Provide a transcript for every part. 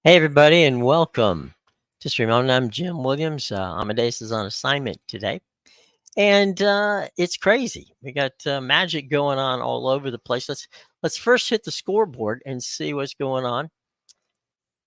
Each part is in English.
Hey, everybody, and welcome. Just a reminder, I'm Jim Williams. Amadeus is on assignment today, and it's crazy. We got magic going on all over the place. Let's first hit the scoreboard and see what's going on.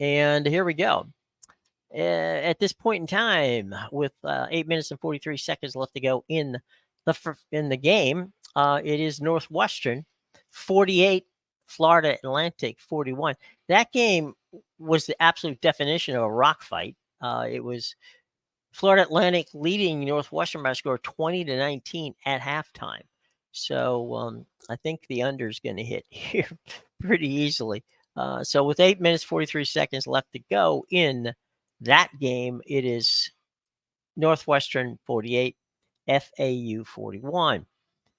And here we go. At this point in time, with 8 minutes and 43 seconds left to go in the game, it is Northwestern 48, Florida Atlantic 41. That game was the absolute definition of a rock fight. It was Florida Atlantic leading Northwestern by a score of 20-19 at halftime. So I think the under is going to hit here pretty easily. So with 8 minutes 43 seconds left to go in that game, it is Northwestern 48, FAU 41.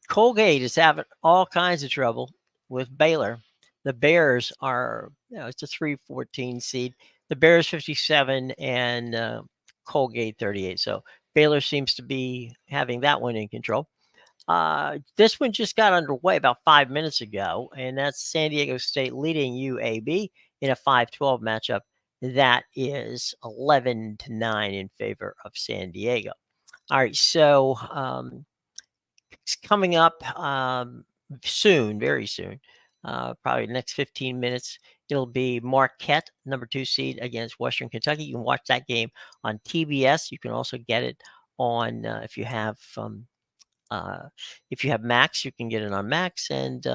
Colgate is having all kinds of trouble with Baylor. The Bears are, it's a 3-14 seed. The Bears 57 and Colgate 38. So Baylor seems to be having that one in control. This one just got underway about 5 minutes ago, and that's San Diego State leading UAB in a 5-12 matchup. That is 11-9 in favor of San Diego. All right, so it's coming up soon, very soon, probably the next 15 minutes. It'll be Marquette, number 2 seed against Western Kentucky. You can watch that game on TBS. You can also get it on if you have Max, you can get it on Max. And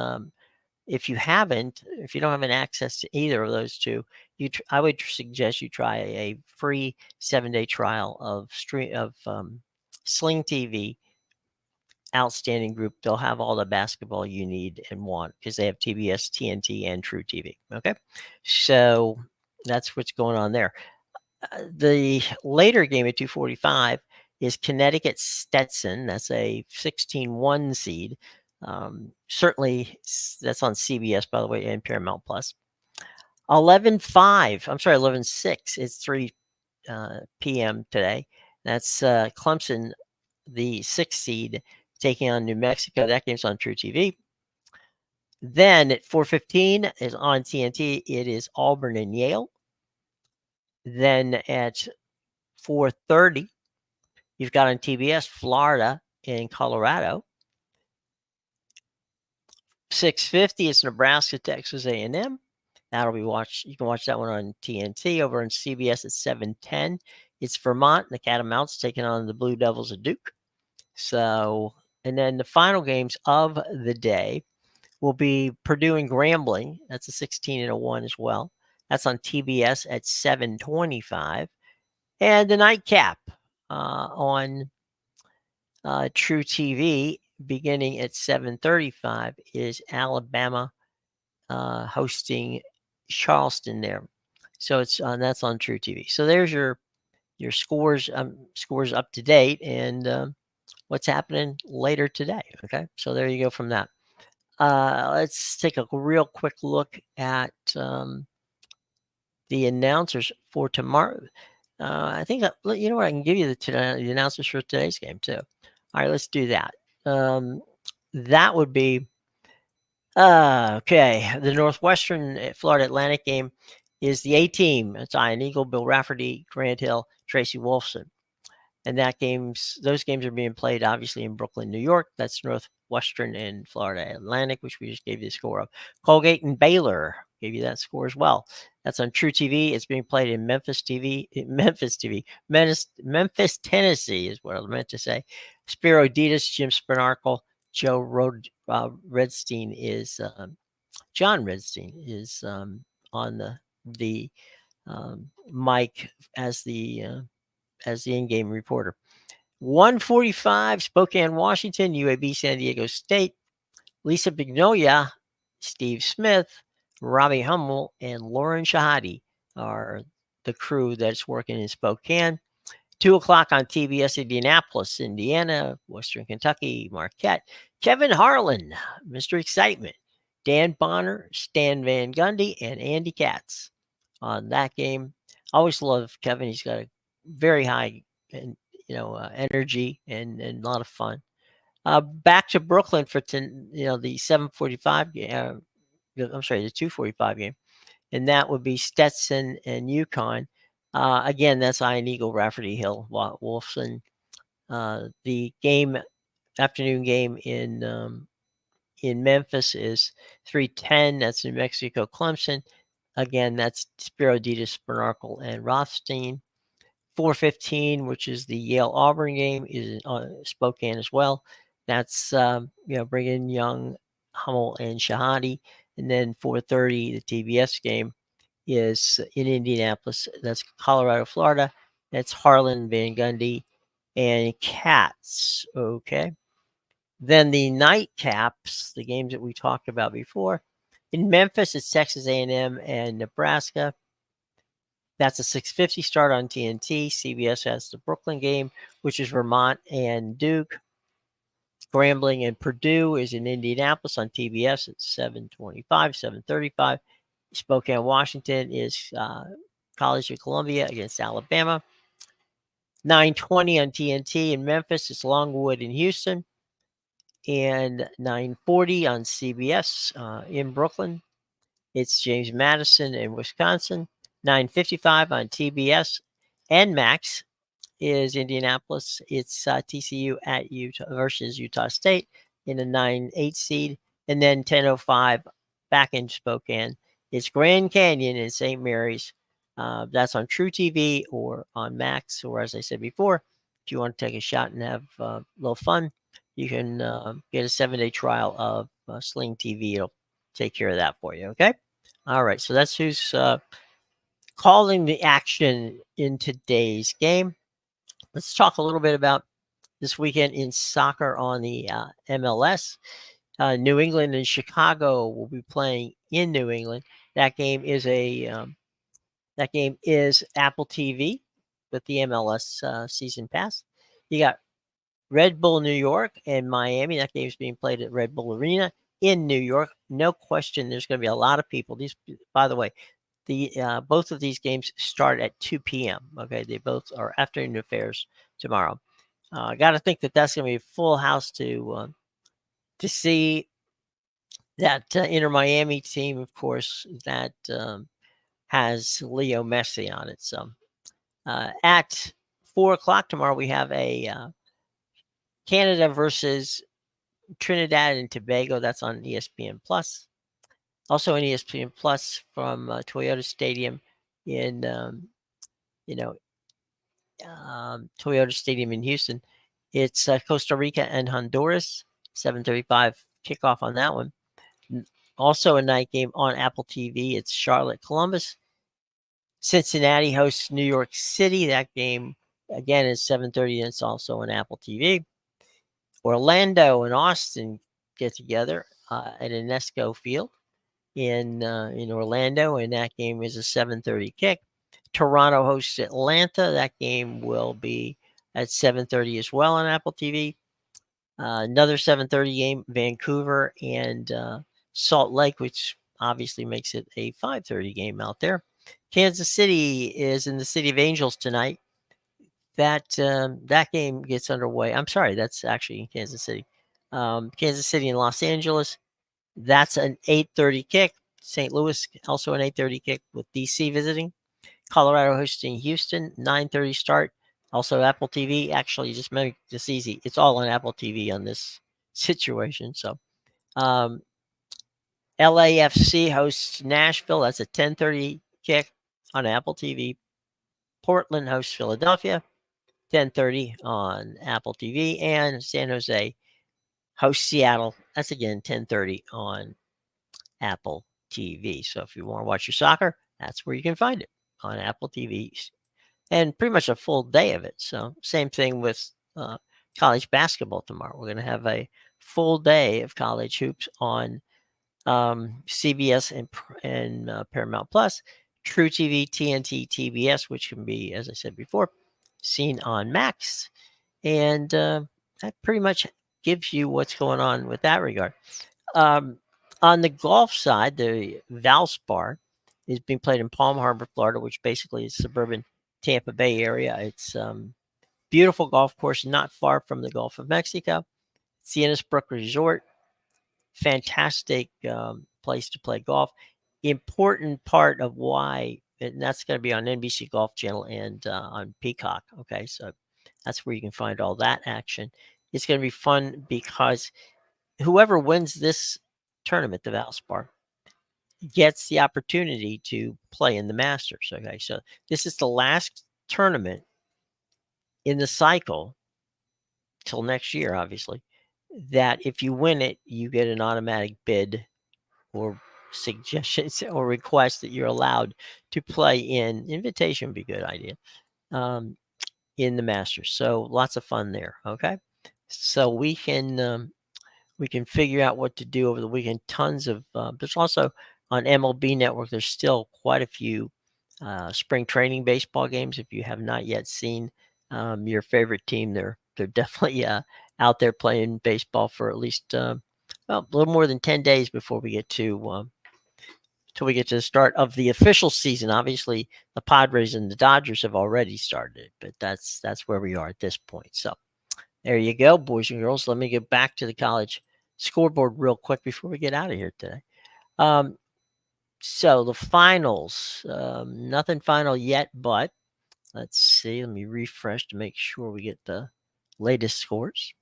if you don't have an access to either of those two, I would suggest you try a free 7-day trial of Sling TV. Outstanding group. They'll have all the basketball you need and want because they have TBS, TNT, and True TV. Okay, so that's what's going on there. The later game at 2:45 is Connecticut Stetson. That's a 16-1 seed. Certainly, that's on CBS, by the way, and Paramount Plus. 11-5. I'm sorry, 11-6. It's 3 p.m. today. That's Clemson, the 6th seed, taking on New Mexico. That game's on True TV. Then at 4:15 is on TNT. It is Auburn and Yale. Then at 4:30, you've got on TBS Florida and Colorado. 6:50 is Nebraska, Texas A&M. That'll be watched. You can watch that one on TNT. Over on CBS at 7:10. It's Vermont and the Catamounts taking on the Blue Devils of Duke. So, and then the final games of the day will be Purdue and Grambling. That's a 16-1 as well. That's on TBS at 7:25. And the nightcap on True TV beginning at 7:35 is Alabama hosting Charleston there. So that's on True TV. So there's your scores up to date and what's happening later today. Okay, so there you go from that. Let's take a real quick look at the announcers for tomorrow. I think you know what, I can give you the announcers for today's game too. All right, let's do that. That would be okay. The Northwestern Florida Atlantic game is the A team. It's Ian Eagle, Bill Rafferty, Grant Hill, Tracy Wolfson. And those games are being played obviously in Brooklyn, New York. That's Northwestern and Florida Atlantic, which we just gave you the score of. Colgate and Baylor gave you that score as well. That's on True TV. It's being played in Memphis, Tennessee is what I meant to say. Spiro Ditas, Jim Spanarkel, Redstein is John Redstein is on the mic as the in-game reporter. 1:45, Spokane, Washington, UAB, San Diego State. Lisa Bignoia, Steve Smith, Robbie Hummel, and Lauren Shahadi are the crew that's working in Spokane. 2 o'clock on TBS, Indianapolis, Indiana, Western Kentucky, Marquette. Kevin Harlan, Mr. Excitement. Dan Bonner, Stan Van Gundy, and Andy Katz on that game. I always love Kevin. He's got a very high and energy and a lot of fun. Back to Brooklyn for the 7:45 game. I'm sorry, the 2:45 game. and that would be Stetson and Yukon. Again, that's Iron Eagle, Rafferty Hill, Wolfson. The afternoon game in Memphis is 3:10. That's New Mexico, Clemson. Again, that's Spiro Ditas, Bernarkel, and Rothstein. 4:15, which is the Yale Auburn game, is in Spokane as well. That's Brigham Young, Hummel, and Shahadi. And then 4:30, the TBS game is in Indianapolis. That's Colorado, Florida. That's Harlan, Van Gundy, and Cats. Okay. Then the nightcaps, the games that we talked about before. In Memphis, it's Texas A&M and Nebraska. That's a 6:50 start on TNT. CBS has the Brooklyn game, which is Vermont and Duke. Grambling and Purdue is in Indianapolis on TBS at 7:25, 7:35. Spokane, Washington is College of Columbia against Alabama. 9:20 on TNT in Memphis. It's Longwood in Houston. And 9:40 on CBS in Brooklyn. It's James Madison in Wisconsin. 9:55 on TBS and Max is Indianapolis. It's TCU at Utah versus Utah State in a 9-8 seed. And then 10:05 back in Spokane. It's Grand Canyon in St. Mary's. That's on True TV or on Max, or as I said before, if you want to take a shot and have a little fun, you can get a 7-day trial of Sling TV. It'll take care of that for you. Okay. All right. So that's who's calling the action in today's game. Let's talk a little bit about this weekend in soccer on the MLS. New England and Chicago will be playing in New England. That game is Apple TV with the MLS season pass. You got Red Bull New York and Miami. That game is being played at Red Bull Arena in New York. No question, there's going to be a lot of people. These, by the way, both of these games start at 2 p.m. Okay, they both are afternoon affairs tomorrow. I got to think that that's going to be a full house to see that Inter Miami team, of course, that has Leo Messi on it. So at 4:00 tomorrow, we have a Canada versus Trinidad and Tobago. That's on ESPN Plus. Also on ESPN Plus from Toyota Stadium in Toyota Stadium in Houston. It's Costa Rica and Honduras. 7:35 kickoff on that one. Also a night game on Apple TV. It's Charlotte Columbus. Cincinnati hosts New York City. That game again is 7:30, and it's also on Apple TV. Orlando and Austin get together at Enesco Field in Orlando, and that game is a 7:30 kick. Toronto hosts Atlanta. That game will be at 7:30 as well on Apple TV. Another 7:30 game, Vancouver and Salt Lake, which obviously makes it a 5:30 game out there. Kansas City is in the City of Angels tonight. That game gets underway. I'm sorry, that's actually in Kansas City. Kansas City and Los Angeles. That's an 8:30 kick. St. Louis also an 8:30 kick with DC visiting. Colorado hosting Houston, 9:30 start. Also Apple TV. Actually, just make this easy. It's all on Apple TV on this situation. So LAFC hosts Nashville. That's a 10:30 kick on Apple TV. Portland hosts Philadelphia, 10:30 on Apple TV. And San Jose hosts Seattle. That's again 10:30 on Apple TV. So if you want to watch your soccer, that's where you can find it on Apple TV. And pretty much a full day of it. So same thing with college basketball tomorrow. We're going to have a full day of college hoops on CBS and Paramount Plus, True TV, TNT, TBS, which can be, as I said before, seen on Max. And that pretty much gives you what's going on with that regard. On the golf side, the Valspar is being played in Palm Harbor, Florida, which basically is suburban Tampa Bay area. It's beautiful golf course, not far from the Gulf of Mexico. Sienna Brook Resort, fantastic place to play golf. important part of why, and that's going to be on NBC Golf Channel and on Peacock. Okay, so that's where you can find all that action. It's going to be fun because whoever wins this tournament, the Valspar, gets the opportunity to play in the Masters. Okay, so this is the last tournament in the cycle till next year, obviously, that if you win it, you get an automatic bid or suggestions or requests that you're allowed to play in. Invitation would be a good idea in the Masters. So lots of fun there. Okay, so we can figure out what to do over the weekend. Tons of there's also on MLB Network. There's still quite a few spring training baseball games. If you have not yet seen your favorite team, they're definitely out there playing baseball for at least well, a little more than 10 days before we get to till we get to the start of the official season. Obviously, the Padres and the Dodgers have already started, but that's where we are at this point. So there you go, boys and girls. Let me get back to the college scoreboard real quick before we get out of here today. So the finals, nothing final yet, but let's see. Let me refresh to make sure we get the latest scores.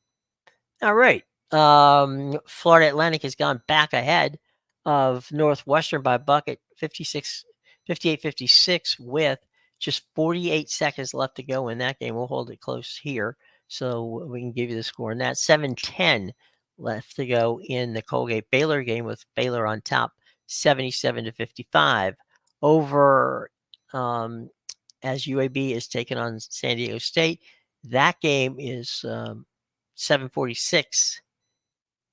All right. Florida Atlantic has gone back ahead of Northwestern by a bucket, 58-56, with just 48 seconds left to go in that game. We'll hold it close here so we can give you the score. And that's 7:10 left to go in the Colgate Baylor game, with Baylor on top, 77-55. Over as UAB is taking on San Diego State. That game is 7:46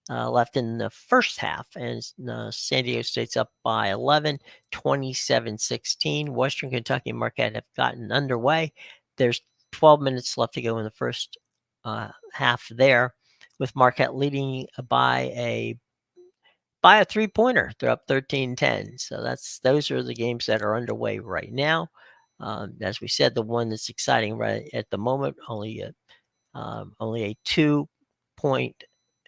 left in the first half, and San Diego State's up by 11, 27-16. Western Kentucky and Marquette have gotten underway. There's 12 minutes left to go in the first half there, with Marquette leading by a 3-pointer. They're up 13-10. So those are the games that are underway right now. As we said, the one that's exciting right at the moment, only a 2-point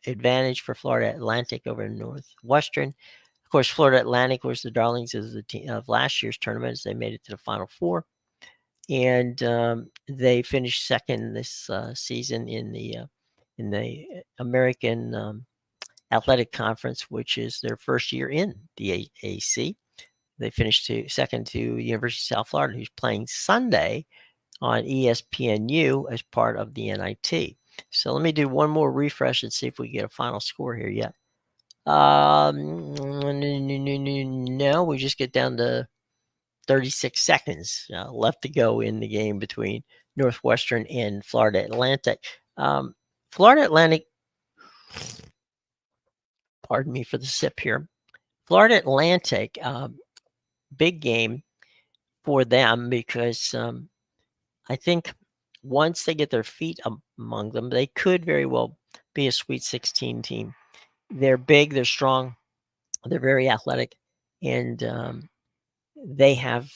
advantage for Florida Atlantic over Northwestern. Of course, Florida Atlantic was the darlings of of last year's tournament, as they made it to the Final Four, and they finished second this season in the American Athletic Conference, which is their first year in the AAC. They finished second to University of South Florida, who's playing Sunday on ESPNU as part of the NIT. So let me do one more refresh and see if we get a final score here yet. No, we just get down to 36 seconds left to go in the game between Northwestern and Florida Atlantic. Florida Atlantic, pardon me for the sip here. Florida Atlantic, big game for them because I think once they get their feet among them, they could very well be a Sweet 16 team. They're big, they're strong, they're very athletic, and they have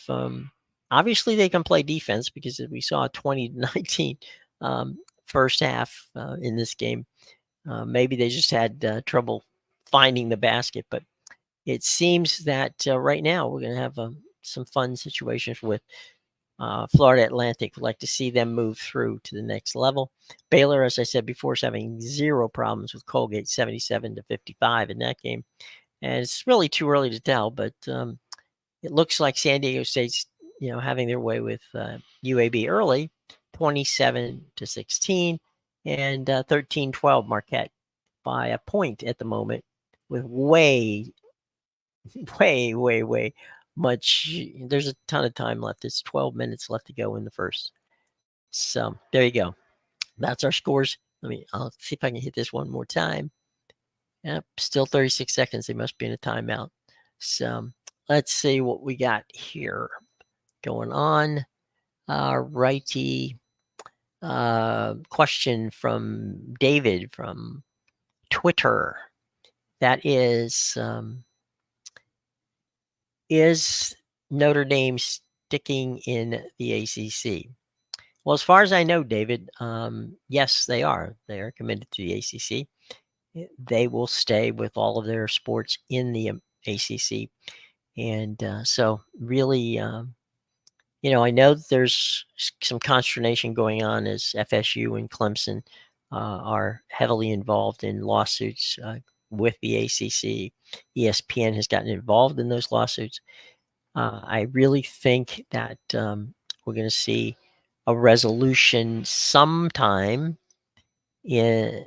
obviously they can play defense, because we saw a 20-19 first half in this game. Maybe they just had trouble finding the basket, but it seems that right now we're going to have some fun situations with Florida Atlantic. Would like to see them move through to the next level. Baylor, as I said before, is having zero problems with Colgate, 77-55 in that game. And it's really too early to tell, but it looks like San Diego State's, having their way with UAB early, 27-16, and 13-12 Marquette by a point at the moment, with way much. There's a ton of time left. It's 12 minutes left to go in the first. So there you go. That's our scores. I'll see if I can hit this one more time. Yep, still 36 seconds. They must be in a timeout. So let's see what we got here going on. Righty. Question from David from Twitter. That is Notre Dame sticking in the ACC? Well, as far as I know, David, yes, they are. They are committed to the ACC. They will stay with all of their sports in the ACC. And so really, I know that there's some consternation going on as FSU and Clemson are heavily involved in lawsuits with the ACC. ESPN has gotten involved in those lawsuits. I really think that we're going to see a resolution sometime in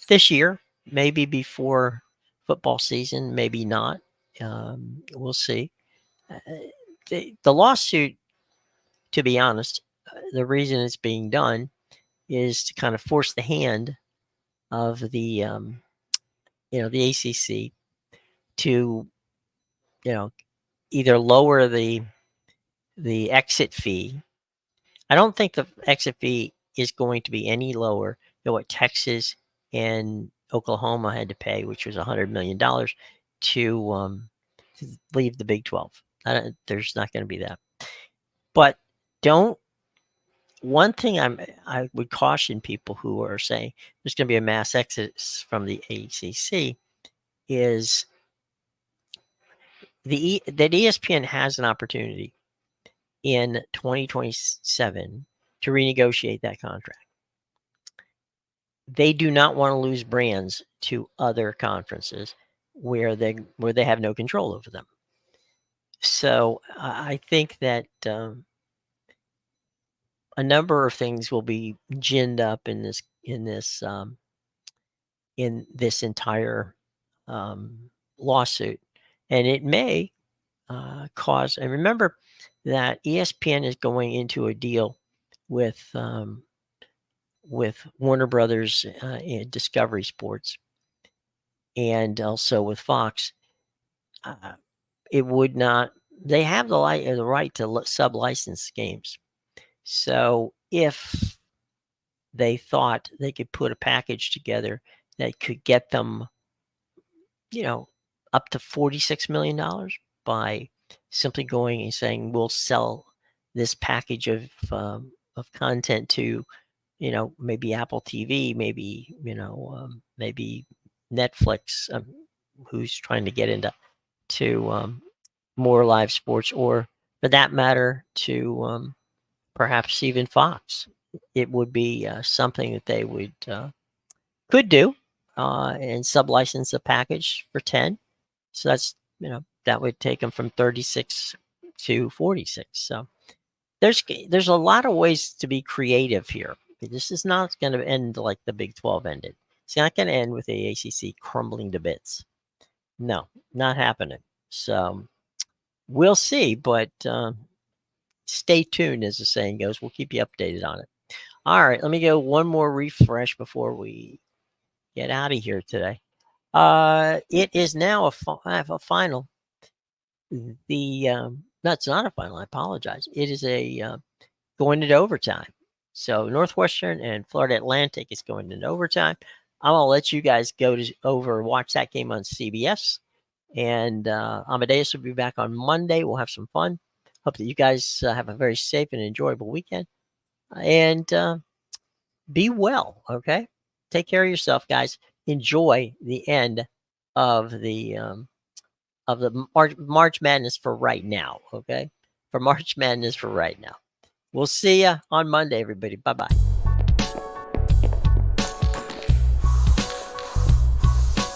this year, maybe before football season, maybe not. We'll see. The lawsuit, to be honest, the reason it's being done is to kind of force the hand of the ACC to either lower the exit fee. I don't think the exit fee is going to be any lower than what Texas and Oklahoma had to pay, which was $100 million to leave the Big 12. There's not going to be that. But one thing I would caution people who are saying there's going to be a mass exodus from the ACC is that ESPN has an opportunity in 2027 to renegotiate that contract. They do not want to lose brands to other conferences where they have no control over them. So I think that a number of things will be ginned up in this entire lawsuit, and it may cause. And remember that ESPN is going into a deal with Warner Brothers and Discovery Sports, and also with Fox. It would not. They have the right to sub-license games. So if they thought they could put a package together that could get them, up to $46 million by simply going and saying, we'll sell this package of content to, maybe Apple TV, maybe, maybe Netflix, who's trying to get into more live sports, or for that matter, to perhaps even Fox. It would be something that they would could do and sub-license a package for 10. So that's that would take them from 36 to 46. So there's a lot of ways to be creative here. This is not going to end like the Big 12 ended. It's not going to end with the ACC crumbling to bits. No, not happening. So we'll see, but stay tuned, as the saying goes. We'll keep you updated on it. All right, let me go one more refresh before we get out of here today. It is now a final. That's not a final. I apologize. It is a going into overtime. So Northwestern and Florida Atlantic is going into overtime. I'm gonna let you guys go watch that game on CBS. And Amadeus will be back on Monday. We'll have some fun. Hope that you guys have a very safe and enjoyable weekend. And be well, okay? Take care of yourself, guys. Enjoy the end of the March Madness for right now, okay? For March Madness for right now. We'll see you on Monday, everybody. Bye-bye.